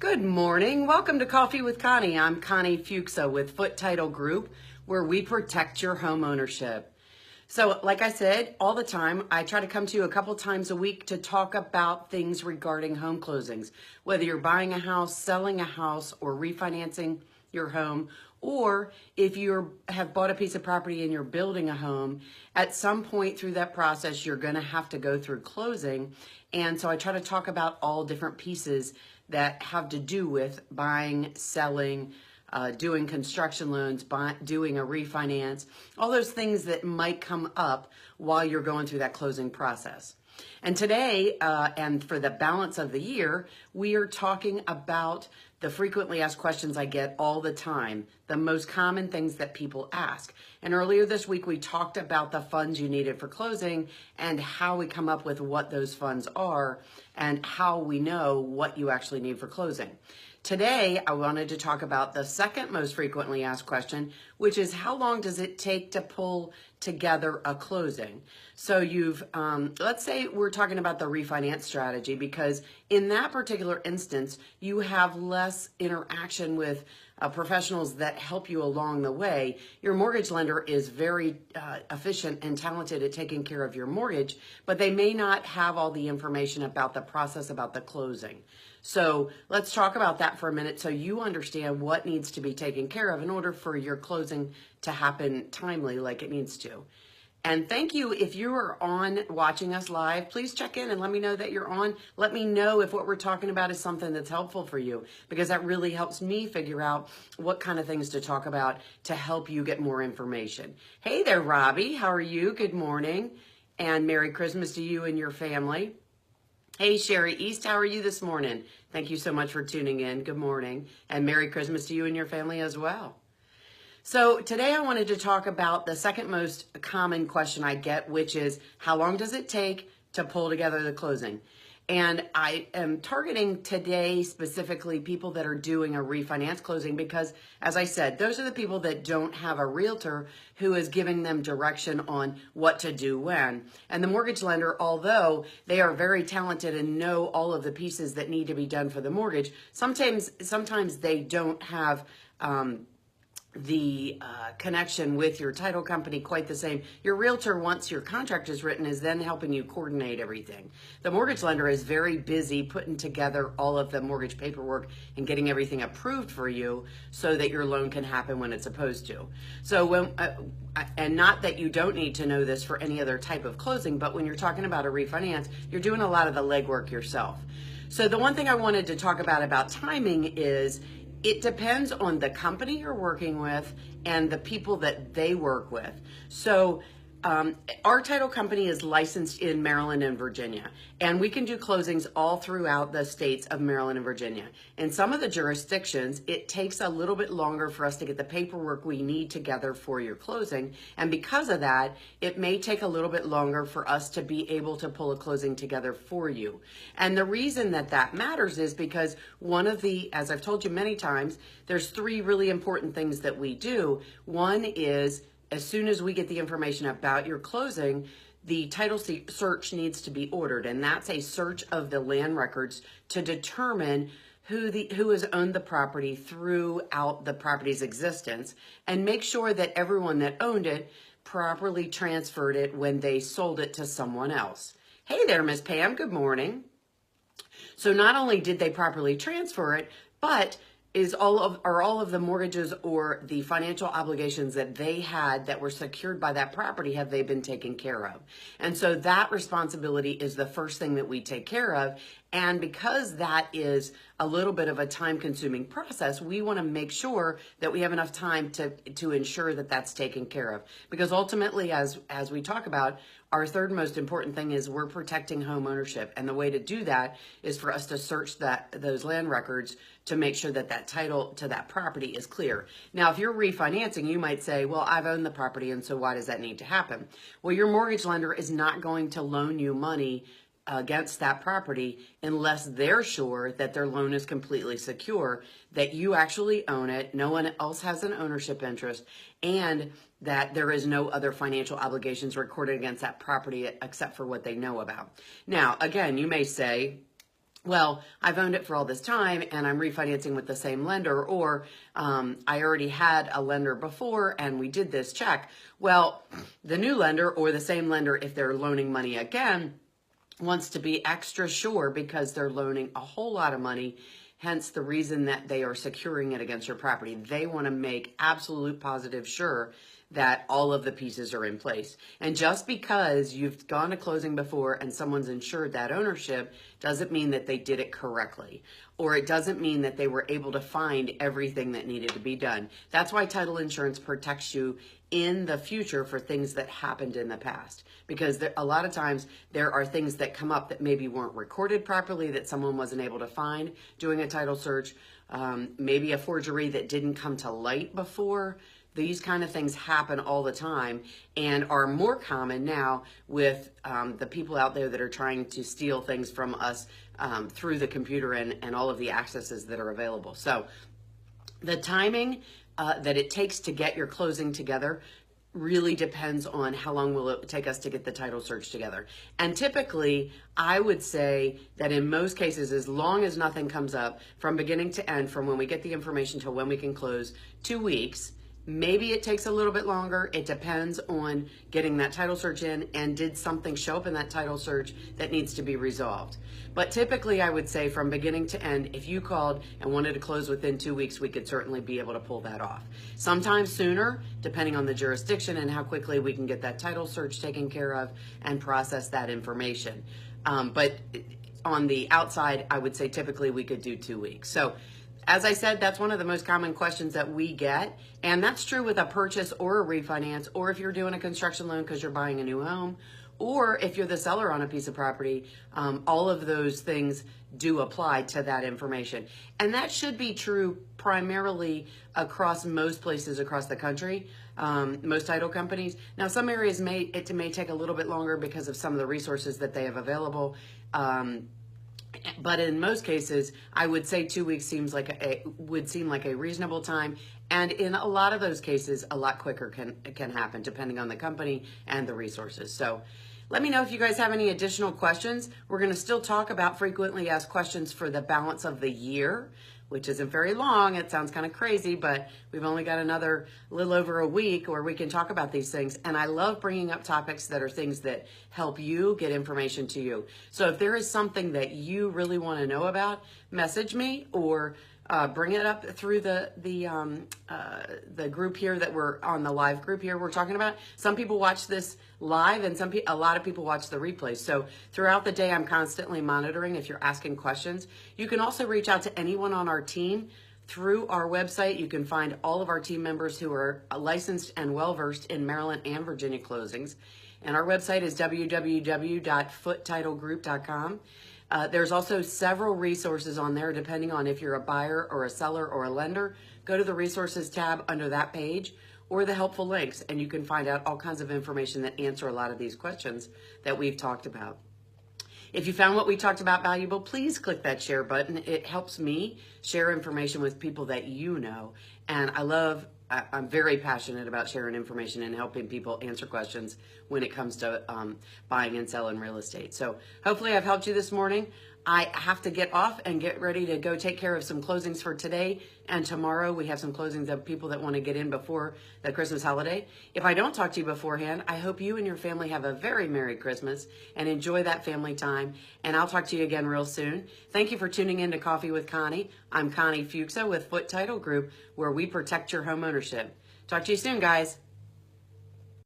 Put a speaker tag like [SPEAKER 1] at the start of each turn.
[SPEAKER 1] Good morning. Welcome to Coffee with Connie. I'm Connie Fuchsa with Foot Title Group, where we protect your home ownership. So, like I said, all the time, I try to come to you a couple times a week to talk about things regarding home closings, whether you're buying a house, selling a house, or refinancing your home, or if you have bought a piece of property and you're building a home, at some point through that process, you're going to have to go through closing. And so I try to talk about all different pieces that have to do with buying, selling, doing construction loans, doing a refinance, all those things that might come up while you're going through that closing process. And today, and for the balance of the year, we are talking about the frequently asked questions I get all the time, the most common things that people ask. And earlier this week, we talked about the funds you needed for closing and how we come up with what those funds are and how we know what you actually need for closing. Today, I wanted to talk about the second most frequently asked question, which is how long does it take to pull together a closing? So let's say we're talking about the refinance strategy, because in that particular instance, you have less interaction with professionals that help you along the way. Your mortgage lender is very efficient and talented at taking care of your mortgage, but they may not have all the information about the process, about the closing. So let's talk about that for a minute so you understand what needs to be taken care of in order for your closing to happen timely like it needs to. And thank you. If you are on watching us live, please check in and let me know that you're on. Let me know if what we're talking about is something that's helpful for you, because that really helps me figure out what kind of things to talk about to help you get more information. Hey there, Robbie. How are you? Good morning. And Merry Christmas to you and your family. Hey, Sherry East, how are you this morning? Thank you so much for tuning in. Good morning. And Merry Christmas to you and your family as well. So today I wanted to talk about the second most common question I get, which is how long does it take to pull together the closing? And I am targeting today specifically people that are doing a refinance closing because, as I said, those are the people that don't have a realtor who is giving them direction on what to do when. And the mortgage lender, although they are very talented and know all of the pieces that need to be done for the mortgage, sometimes they don't have the connection with your title company quite the same. Your realtor, once your contract is written, is then helping you coordinate everything. The mortgage lender is very busy putting together all of the mortgage paperwork and getting everything approved for you so that your loan can happen when it's supposed to. So and not that you don't need to know this for any other type of closing, but when you're talking about a refinance, you're doing a lot of the legwork yourself. So the one thing I wanted to talk about timing is it depends on the company you're working with and the people that they work with. So our title company is licensed in Maryland and Virginia, and we can do closings all throughout the states of Maryland and Virginia. In some of the jurisdictions, it takes a little bit longer for us to get the paperwork we need together for your closing, and because of that, it may take a little bit longer for us to be able to pull a closing together for you. And the reason that that matters is because one of the, as I've told you many times, there's three really important things that we do. One is, as soon as we get the information about your closing, the title search needs to be ordered, and that's a search of the land records to determine who has owned the property throughout the property's existence, and make sure that everyone that owned it properly transferred it when they sold it to someone else. Hey there, Miss Pam. Good morning. So not only did they properly transfer it, but are all of the mortgages or the financial obligations that they had that were secured by that property, have they been taken care of? And so that responsibility is the first thing that we take care of. And because that is a little bit of a time-consuming process, we want to make sure that we have enough time to ensure that that's taken care of. Because ultimately, as we talk about, our third most important thing is we're protecting home ownership. And the way to do that is for us to search those land records to make sure that that title to that property is clear. Now, if you're refinancing, you might say, well, I've owned the property, and so why does that need to happen? Well, your mortgage lender is not going to loan you money against that property unless they're sure that their loan is completely secure, that you actually own it, no one else has an ownership interest, and that there is no other financial obligations recorded against that property except for what they know about. Now, again, you may say, well, I've owned it for all this time and I'm refinancing with the same lender, or I already had a lender before and we did this check. Well, the new lender or the same lender, if they're loaning money again, wants to be extra sure because they're loaning a whole lot of money. Hence the reason that they are securing it against your property. They want to make absolute positive sure that all of the pieces are in place. And just because you've gone to closing before and someone's insured that ownership doesn't mean that they did it correctly, or it doesn't mean that they were able to find everything that needed to be done. That's why title insurance protects you in the future for things that happened in the past, because a lot of times there are things that come up that maybe weren't recorded properly, that someone wasn't able to find doing a title search, maybe a forgery that didn't come to light before. These kind of things happen all the time and are more common now with the people out there that are trying to steal things from us through the computer and all of the accesses that are available. So the timing that it takes to get your closing together really depends on how long will it take us to get the title search together. And typically, I would say that in most cases, as long as nothing comes up from beginning to end, from when we get the information to when we can close, 2 weeks. Maybe it takes a little bit longer. It depends on getting that title search in and did something show up in that title search that needs to be resolved. But typically I would say from beginning to end, if you called and wanted to close within 2 weeks, we could certainly be able to pull that off. Sometimes sooner, depending on the jurisdiction and how quickly we can get that title search taken care of and process that information. But on the outside, I would say typically we could do 2 weeks. So as I said, that's one of the most common questions that we get. And that's true with a purchase or a refinance, or if you're doing a construction loan because you're buying a new home, or if you're the seller on a piece of property. All of those things do apply to that information. And that should be true primarily across most places across the country, most title companies. Now, some areas may take a little bit longer because of some of the resources that they have available. But in most cases, I would say 2 weeks would seem like a reasonable time. And in a lot of those cases, a lot quicker can happen depending on the company and the resources. So let me know if you guys have any additional questions. We're going to still talk about frequently asked questions for the balance of the year, which isn't very long. It sounds kind of crazy, but we've only got another little over a week where we can talk about these things. And I love bringing up topics that are things that help you get information to you. So if there is something that you really want to know about, message me or bring it up through the group here that we're on, the live group here we're talking about. Some people watch this live and a lot of people watch the replays. So throughout the day, I'm constantly monitoring if you're asking questions. You can also reach out to anyone on our team through our website. You can find all of our team members who are licensed and well-versed in Maryland and Virginia closings. And our website is www.foottitlegroup.com. There's also several resources on there depending on if you're a buyer or a seller or a lender. Go to the resources tab under that page or the helpful links, and you can find out all kinds of information that answer a lot of these questions that we've talked about. If you found what we talked about valuable, please click that share button. It helps me share information with people that you know. And I'm very passionate about sharing information and helping people answer questions when it comes to buying and selling real estate. So hopefully I've helped you this morning. I have to get off and get ready to go take care of some closings for today. And tomorrow we have some closings of people that want to get in before the Christmas holiday. If I don't talk to you beforehand, I hope you and your family have a very Merry Christmas and enjoy that family time. And I'll talk to you again real soon. Thank you for tuning in to Coffee with Connie. I'm Connie Fuchsa with Foot Title Group, where we protect your home ownership. Talk to you soon, guys.